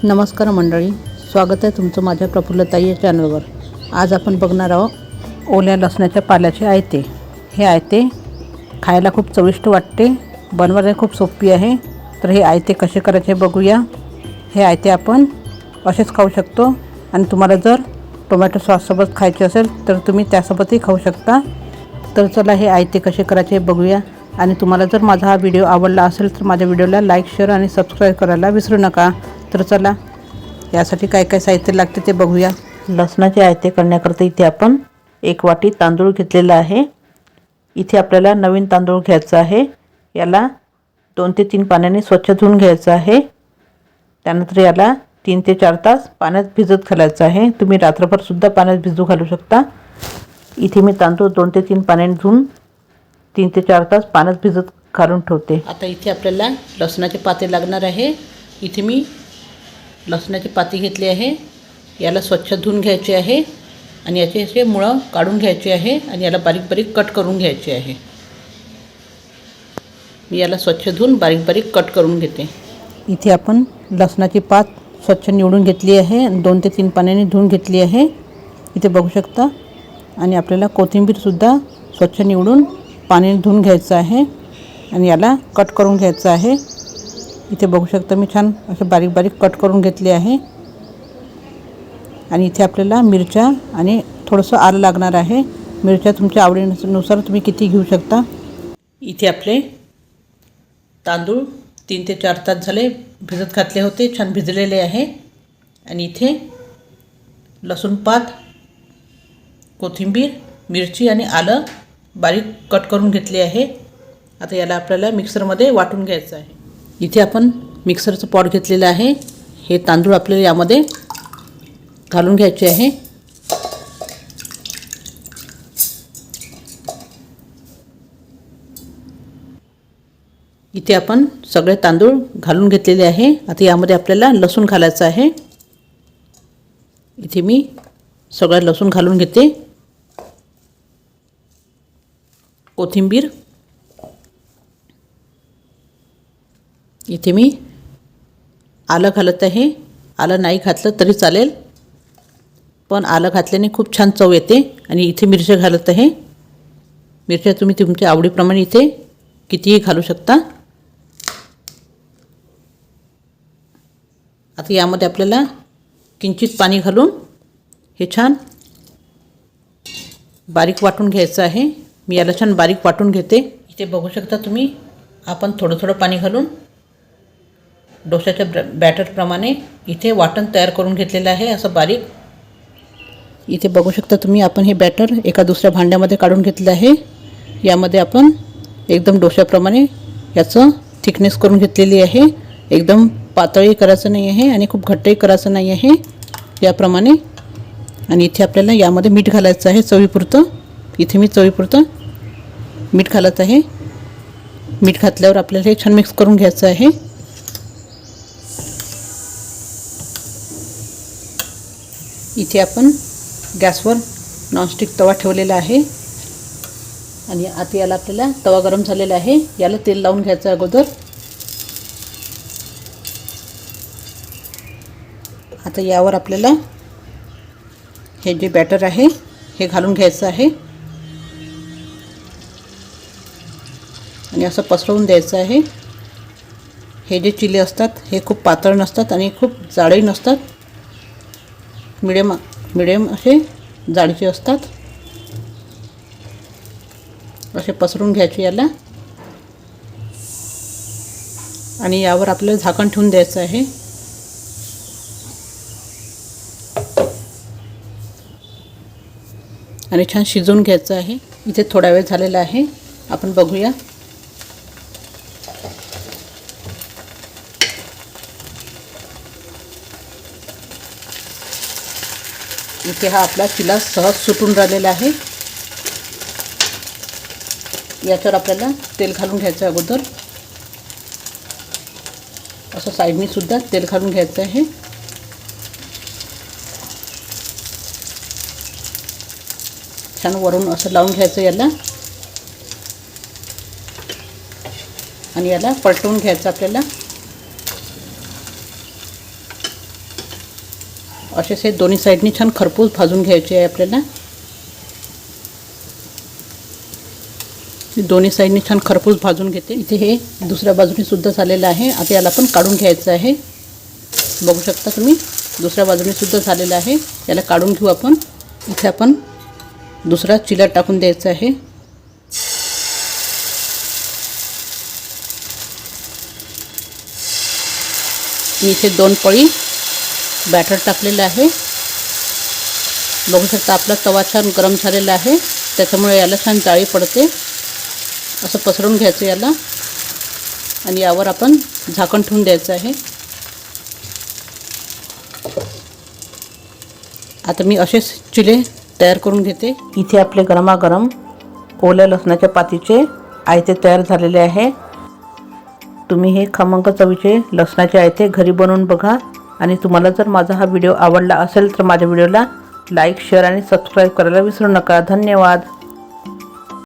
नमस्कार मंडळी, स्वागत आहे तुमचं माझ्या प्रफुल्लताई या चॅनलवर। आज आपण बघणार आहोत ओल्या लसणाच्या पाल्याचे आयते। हे आयते खायला खूप चविष्ट वाटते, बनवायला खूप सोपी आहे। तर हे आयते कसे करायचे बघूया। हे आयते आपण असेच खाऊ शकतो आणि तुम्हाला जर टोमॅटो सॉससोबत खायचे असेल तर तुम्ही त्यासोबतही खाऊ शकता। तर चला हे आयते कसे करायचे बघूया। आणि तुम्हाला जर माझा हा व्हिडिओ आवडला असेल तर माझ्या व्हिडिओला लाईक, शेअर आणि सबस्क्राईब करायला विसरू नका। तर चला यासाठी काय काय साहित्य लागते ते बघूया। लसणाचे आयते करण्याकरता इथे आपण 1 वाटी तांदूळ घेतलेला आहे। इथे आपल्याला नवीन तांदूळ घ्यायचा आहे। याला 2 ते 3 पाण्याने स्वच्छ धुवून घ्यायचं आहे। त्यानंतर याला 3 ते 4 तास पाण्यात भिजत घालायचं आहे। तुम्ही रात्रभर सुद्धा पाण्यात भिजू घालू शकता। इथे मी तांदूळ 2 ते 3 पाण्याने धुवून 3 ते 4 तास पाण्यात भिजत घालून ठेवते। आता इथे आपल्याला लसणाचे पाते लागणार आहे। इथे मी लसणाची पाती घेतली आहे। याला स्वच्छ धुवून घ्यायचे आहे आणि याचे असे मुळं काढून घ्यायचे आहे आणि याला बारीक बारीक कट करून घ्यायचे आहे। मी याला स्वच्छ धुवून बारीक बारीक कट करून घेते। इथे आपण लसणाची पात स्वच्छ निवडून घेतली आहे आणि 2 ते 3 पाण्याने धुवून घेतली आहे, इथे बघू शकता। आणि आपल्याला कोथिंबीर सुद्धा स्वच्छ निवडून पाण्याने धुवून घ्यायचं आहे आणि याला कट करून घ्यायचं आहे। इथे बघू शकता मी छान असे बारीक बारीक कट करून घेतले आहे। आणि इथे आपल्याला मिरच्या आणि थोडंसं आलं लागणार आहे। मिरच्या तुमच्या आवडीनुसार तुम्ही किती घेऊ शकता। इथे आपले तांदूळ 3 ते 4 तास झाले भिजत घातले होते, छान भिजलेले आहे। आणि इथे लसूण पात, कोथिंबीर, मिरची आणि आलं बारीक कट करून घेतले आहे। आता याला आपल्याला मिक्सरमध्ये वाटून घ्यायचं आहे। इथे आपण मिक्सरचं पॉट घेतलेलं आहे। हे तांदूळ आपल्याला यामध्ये घालून घ्यायचे आहे। इथे आपण सगळे तांदूळ घालून घेतलेले आहे। आता यामध्ये आपल्याला लसूण घालायचं आहे। इथे मी सगळं लसूण घालून घेते, कोथिंबीर, इथे मी आलं घालत आहे। आलं नाही घातलं तरी चालेल, पण आलं घातल्याने खूप छान चव येते। आणि इथे मिरच्या घालत आहे। मिरच्या तुम्ही तुमच्या आवडीप्रमाणे इथे कितीही घालू शकता। आता यामध्ये आपल्याला किंचित पाणी घालून हे छान बारीक वाटून घ्यायचं आहे। मी याला छान बारीक वाटून घेते। इथे बघू शकता तुम्ही, आपण थोडं थोडं पाणी घालून डोशाच्या बॅटरप्रमाणे इथे वाटण तयार करून घेतलेलं आहे, असं बारीक। इथे बघू शकता तुम्ही, आपण हे बॅटर एका दुसऱ्या भांड्यामध्ये काढून घेतलं आहे। यामध्ये आपण एकदम डोशाप्रमाणे याचं थिकनेस करून घेतलेली आहे। एकदम पातळही करायचं नाही आहे आणि खूप घट्टही करायचं नाही आहे, याप्रमाणे। आणि इथे आपल्याला यामध्ये मीठ घालायचं आहे चवीपुरतं। इथे मी चवीपुरतं मीठ घालत आहे। मीठ घातल्यावर आपल्याला हे छान मिक्स करून घ्यायचं आहे। इथे आपण गॅसवर नॉनस्टिक तवा ठेवलेला आहे आणि आता याला आपल्याला तवा गरम झालेला आहे, याला तेल लावून घ्यायचं अगोदर। आता यावर आपल्याला हे जे बॅटर आहे हे घालून घ्यायचं आहे आणि असं पसरवून द्यायचं आहे। हे जे चिले असतात हे खूप पातळ नसतात आणि खूप जाडही नसतात, मिडियम असे जाडीचे असतात। असे पसरून घ्यायचे याला आणि यावर आपल्याला झाकण ठेवून द्यायचं आहे। आणि छान शिजवून घ्यायचं आहे। इथे थोडा वेळ झालेला आहे, आपण बघूया। इथे हा आपला चिला सहज सुटून राहिलेला आहे। याच्यावर आपल्याला तेल घालून घ्यायचं अगोदर, असं साईडनी सुद्धा तेल घालून घ्यायचं आहे। छान वरून असं लावून घ्यायचं याला आणि याला पलटवून घ्यायचं आपल्याला। असेच हे दोन्ही साईडनी छान खरपूस भाजून घ्यायचे आहे आपल्याला. दोन्ही साईडनी छान खरपूस भाजून घेते. इथे हे दुसऱ्या बाजूने सुद्धा झालेलं आहे. आता याला पण काढून घ्यायचं आहे. बघू शकता तुम्ही दुसऱ्या बाजूने सुद्धा झालेलं आहे. याला काढून घेऊ आपण. इथे आपण दुसरा चिला टाकून द्यायचा आहे. मी इथे 2 पळी बॅटर टाकलेलं आहे. बघू शकता आपला तवा छान गरम झालेला आहे, त्याच्यामुळे याला छान जाळी पडते. असं पसरवून घ्यायचं याला आणि यावर आपण झाकण ठेवून द्यायचं आहे. आता मी असेच चिले तयार करून घेते. इथे आपले गरमागरम ओल्या लसणाच्या पातीचे आयते तयार झालेले आहे. तुम्ही हे खमंग चवीचे लसणाचे आयते घरी बनवून बघा. आणि तुम्हाला जर माझा हा व्हिडिओ आवडला असेल तर माझ्या व्हिडिओला लाईक, शेअर आणि सबस्क्राईब करायला विसरू नका. धन्यवाद.